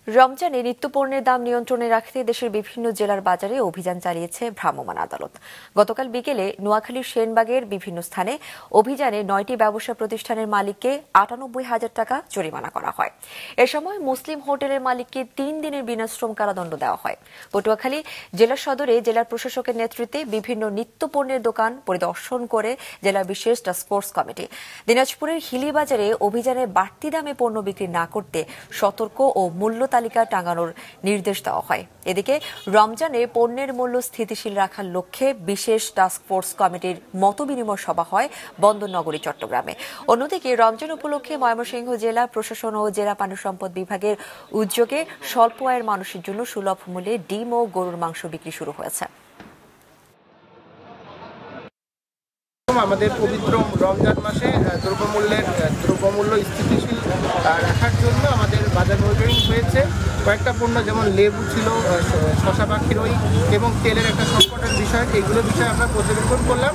রমজানে নিত্যপণ্যের দাম নিয়ন্ত্রণে রাখতে দেশের বিভিন্ন জেলার বাজারে অভিযান চালিয়েছে ভ্রাম্যমাণ আদালত। গতকাল বিকেলে নোয়াখালীর সেনবাগের বিভিন্ন স্থানে অভিযানে 9টি ব্যবসা প্রতিষ্ঠানের মালিককে 98,000 টাকা জরিমানা করা হয়। এ সময় মুসলিম হোটেলের মালিককে 3 দিনের বিনাশ্রম কারাদণ্ড দেওয়া হয়। পটুয়াখালী জেলা সদরে জেলা প্রশাসকের নেতৃত্বে বিভিন্ন নিত্যপণ্যের দোকান পরিদর্শন করে জেলা বিশেষ টাস্কফোর্স কমিটি। দিনাজপুরের হিলিবাজারে অভিযানে বাড়তি দামে পণ্য বিক্রি না করতে সতর্ক ও মূল্য তালিকা টাঙানোর নির্দেশ দেওয়া হয়। এদিকে রমজানে পণ্যের মূল্য স্থিতিশীল রাখার লক্ষ্যে বিশেষ টাস্কফোর্স কমিটির মতবিনিময় সভা হয় বন্দরনগরী চট্টগ্রামে। অন্যদিকে রমজান উপলক্ষে ময়মনসিংহ জেলা প্রশাসন ও জেলা পানি সম্পদ বিভাগের উদ্যোগে স্বল্প আয়ের মানুষের জন্য সুলভ মূল্যে ডিম ও গরুর মাংস বিক্রি শুরু হয়েছে। আমাদের পবিত্র রমজান মাসে দ্রব্যমূল্য স্থিতিশীল রাখার জন্য আমাদের বাজার মনিটরিং হয়েছে। কয়েকটা পণ্য যেমন লেবু ছিল, শসা পাখির এবং তেলের একটা সংকটের বিষয়, এগুলো বিষয়ে আমরা পর্যবেক্ষণ করলাম।